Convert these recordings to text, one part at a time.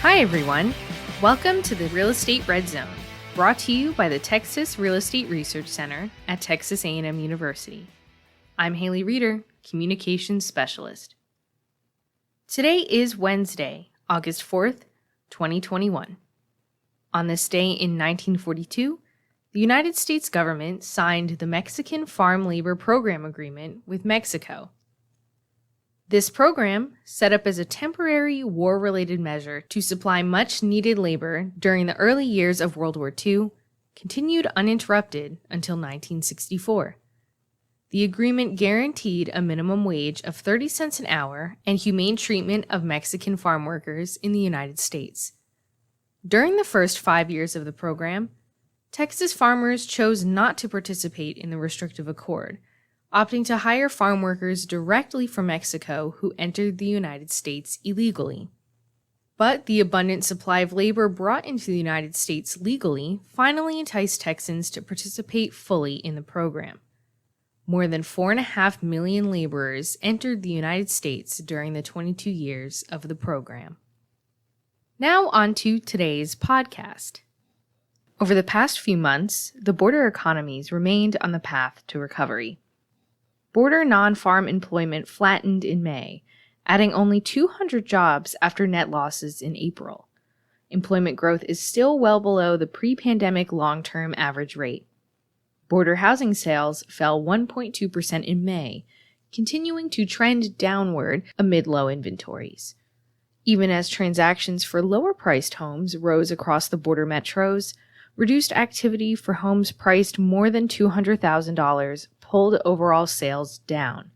Hi everyone, welcome to the Real Estate Red Zone, brought to you by the Texas Real Estate Research Center at Texas A&M University. I'm Haley Reeder, Communications Specialist. Today is Wednesday, August 4th, 2021. On this day in 1942, the United States government signed the Mexican Farm Labor Program Agreement with Mexico. This program, set up as a temporary war-related measure to supply much-needed labor during the early years of World War II, continued uninterrupted until 1964. The agreement guaranteed a minimum wage of 30 cents an hour and humane treatment of Mexican farm workers in the United States. During the first 5 years of the program, Texas farmers chose not to participate in the restrictive accord, opting to hire farm workers directly from Mexico who entered the United States illegally. But the abundant supply of labor brought into the United States legally finally enticed Texans to participate fully in the program. More than 4.5 million laborers entered the United States during the 22 years of the program. Now on to today's podcast. Over the past few months, the border economies remained on the path to recovery. Border non-farm employment flattened in May, adding only 200 jobs after net losses in April. Employment growth is still well below the pre-pandemic long-term average rate. Border housing sales fell 1.2% in May, continuing to trend downward amid low inventories. Even as transactions for lower-priced homes rose across the border metros, reduced activity for homes priced more than $200,000 pulled overall sales down.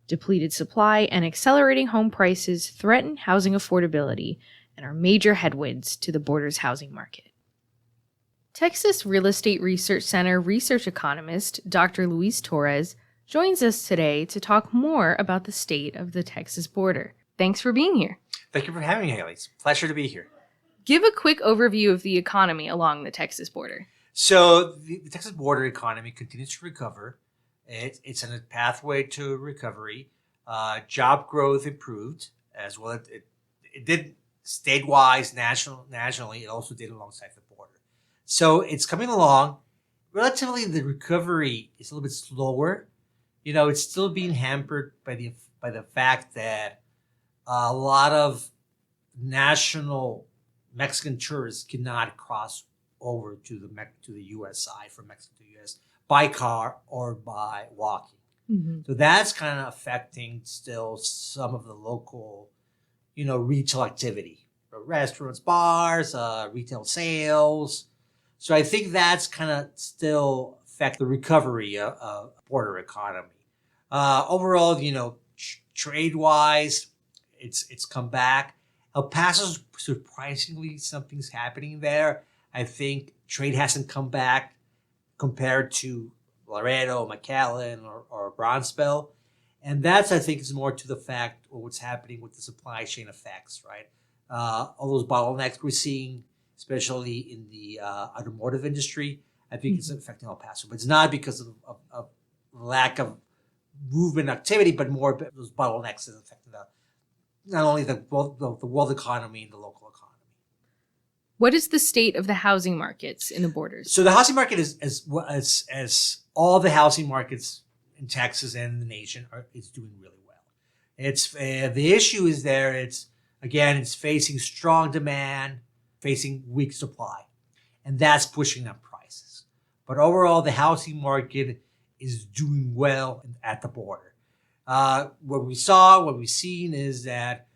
Depleted supply and accelerating home prices threaten housing affordability and are major headwinds to the border's housing market. Texas Real Estate Research Center research economist Dr. Luis Torres joins us today to talk more about the state of the Texas border. Thanks for being here. Thank you for having me, Haley. It's a pleasure to be here. Give a quick overview of the economy along the Texas border. So the Texas border economy continues to recover. It's on a pathway to recovery. Job growth improved as well. It did statewide, nationally. It also did alongside the border. So it's coming along. Relatively, the recovery is a little bit slower. You know, it's still being hampered by the fact that a lot of national Mexican tourists cannot cross over to the U.S. side from Mexico to the U.S. by car or by walking. Mm-hmm. So that's kind of affecting still some of the local, retail activity, restaurants, bars, retail sales. So I think that's kind of still affect the recovery of border economy. Overall, trade-wise, it's come back. El Paso's surprisingly, something's happening there. I think trade hasn't come back compared to Laredo, McAllen, or Bronzeville. And that's, I think, is more to the fact of what's happening with the supply chain effects, right? All those bottlenecks we're seeing, especially in the automotive industry, I think it's affecting El Paso. But it's not because of lack of movement activity, but more those bottlenecks is affecting not only the world economy and the local economy. What is the state of the housing markets in the borders? So the housing market is as all the housing markets in Texas and in the nation is doing really well. It's the issue is there. It's facing strong demand, facing weak supply, and that's pushing up prices. But overall, the housing market is doing well at the border. What we've seen is that,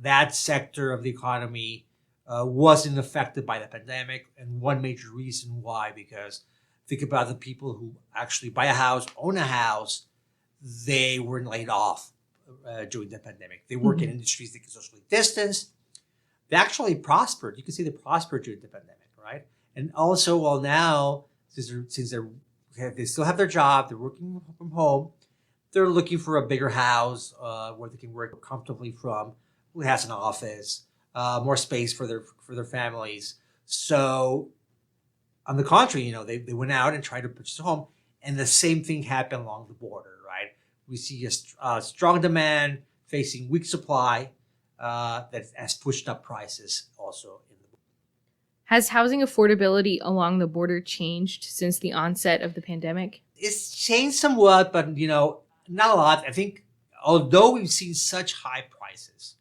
that sector of the economy wasn't affected by the pandemic. And one major reason why, because think about the people who actually buy a house, own a house, they weren't laid off during the pandemic. They work in industries that can socially distance. They actually prospered. You can see they prospered during the pandemic, right? And also, well, now, since they still have their job, they're working from home, they're looking for a bigger house where they can work comfortably from, who has an office, more space for their families. So, on the contrary, they went out and tried to purchase a home, and the same thing happened along the border, right? We see a strong demand facing weak supply. that has pushed up prices also. Has housing affordability along the border changed since the onset of the pandemic? It's changed somewhat, but not a lot. I think although we've seen such high prices,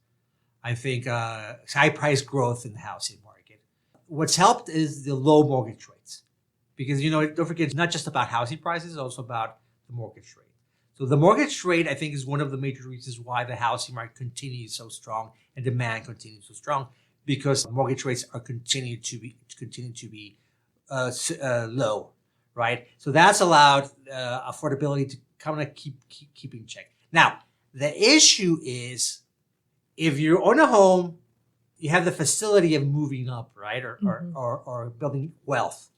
I think high price growth in the housing market, what's helped is the low mortgage rates. Because, don't forget, it's not just about housing prices, it's also about the mortgage rate. So the mortgage rate, I think, is one of the major reasons why the housing market continues so strong and demand continues so strong, because mortgage rates are continue to be low, right? So that's allowed affordability to kind of keep in check. Now, the issue is if you own a home, you have the facility of moving up, right, or building wealth.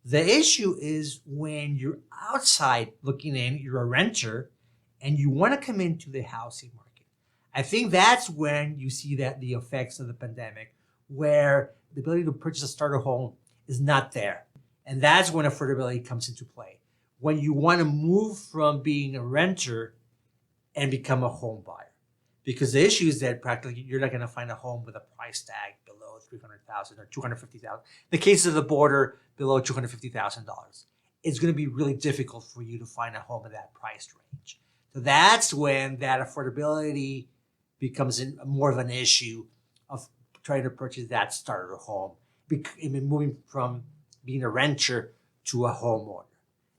The issue is when you're outside looking in, you're a renter, and you want to come into the housing market. I think that's when you see that the effects of the pandemic, where the ability to purchase a starter home is not there. And that's when affordability comes into play. When you want to move from being a renter and become a home buyer. Because the issue is that practically you're not going to find a home with a price tag below $300,000 or $250,000. The case of the border, below $250,000. It's going to be really difficult for you to find a home in that price range. So that's when that affordability becomes more of an issue of trying to purchase that starter home, moving from being a renter to a homeowner.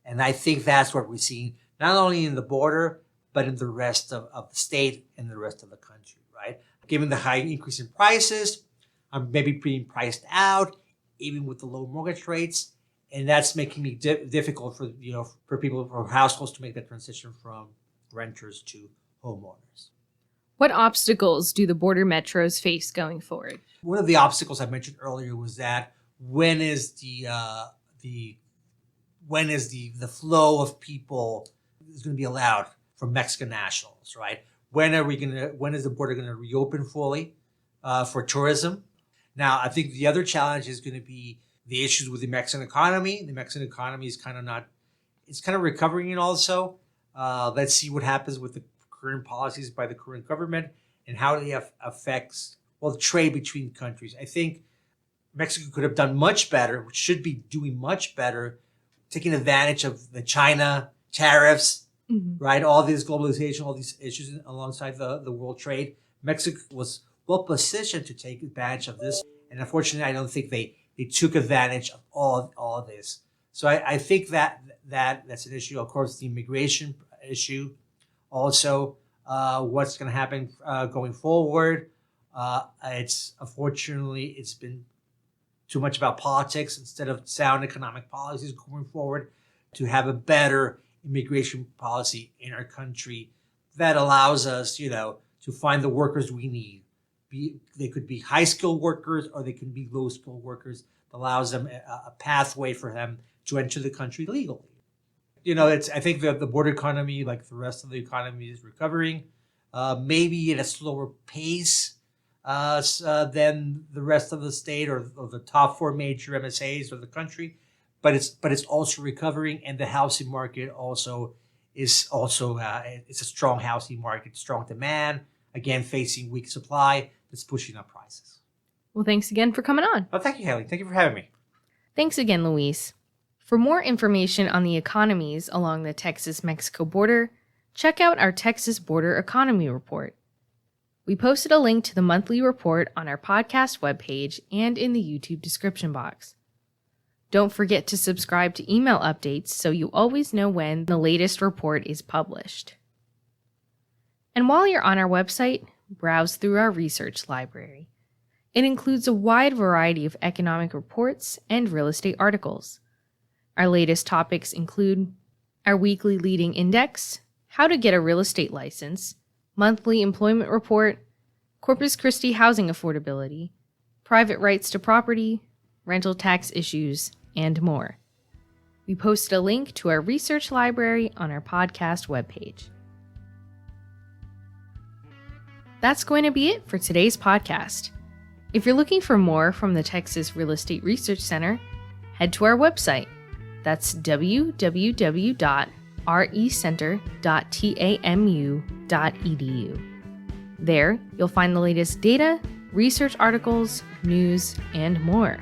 And I think that's what we're seeing, not only in the border, but in the rest of the state and the rest of the country, right? Given the high increase in prices, I'm maybe being priced out, even with the low mortgage rates. And that's making it difficult for people, for households to make that transition from renters to homeowners. What obstacles do the border metros face going forward? One of the obstacles I mentioned earlier was that when is the flow of people is going to be allowed from Mexican nationals, right? When is the border going to reopen fully for tourism? Now, I think the other challenge is going to be the issues with the Mexican economy. The Mexican economy is kind of recovering also. Let's see what happens with the current policies by the current government and how they affects the trade between countries. I think Mexico could have done much better, should be doing much better, taking advantage of the China tariffs, right? All this globalization, all these issues alongside the world trade. Mexico was well positioned to take advantage of this. And unfortunately, I don't think they took advantage of all of this. So I think that's an issue. Of course, the immigration issue. Also, what's going to happen going forward. Unfortunately, it's been too much about politics instead of sound economic policies going forward to have a better immigration policy in our country that allows us, to find the workers we need. They could be high-skilled workers or they can be low-skilled workers. That allows them a pathway for them to enter the country legally. I think that the border economy, like the rest of the economy, is recovering, maybe at a slower pace than the rest of the state or the top 4 major MSAs of the country, but it's also recovering, and the housing market also is it's a strong housing market, strong demand, again facing weak supply that's pushing up prices. Well, thanks again for coming on. Oh, thank you, Haley. Thank you for having me. Thanks again, Luis. For more information on the economies along the Texas-Mexico border, check out our Texas Border Economy Report. We posted a link to the monthly report on our podcast webpage and in the YouTube description box. Don't forget to subscribe to email updates so you always know when the latest report is published. And while you're on our website, browse through our research library. It includes a wide variety of economic reports and real estate articles. Our latest topics include our weekly leading index, how to get a real estate license, monthly employment report, Corpus Christi housing affordability, private rights to property, rental tax issues, and more. We posted a link to our research library on our podcast webpage. That's going to be it for today's podcast. If you're looking for more from the Texas Real Estate Research Center, head to our website. That's www.recenter.tamu.edu. There, you'll find the latest data, research articles, news, and more.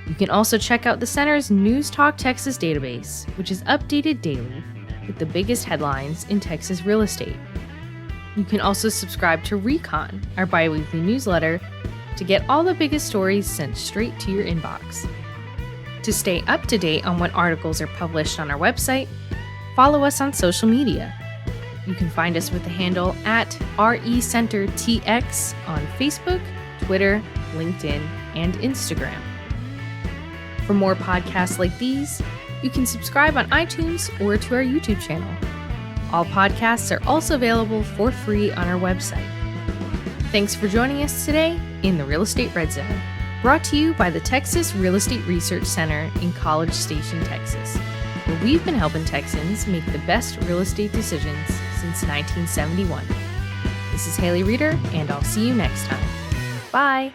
You can also check out the Center's News Talk Texas database, which is updated daily with the biggest headlines in Texas real estate. You can also subscribe to Recon, our bi-weekly newsletter, to get all the biggest stories sent straight to your inbox. To stay up to date on what articles are published on our website, follow us on social media. You can find us with the handle at RECenterTX on Facebook, Twitter, LinkedIn, and Instagram. For more podcasts like these, you can subscribe on iTunes or to our YouTube channel. All podcasts are also available for free on our website. Thanks for joining us today in the Real Estate Red Zone, brought to you by the Texas Real Estate Research Center in College Station, Texas, where we've been helping Texans make the best real estate decisions since 1971. This is Haley Reeder, and I'll see you next time. Bye!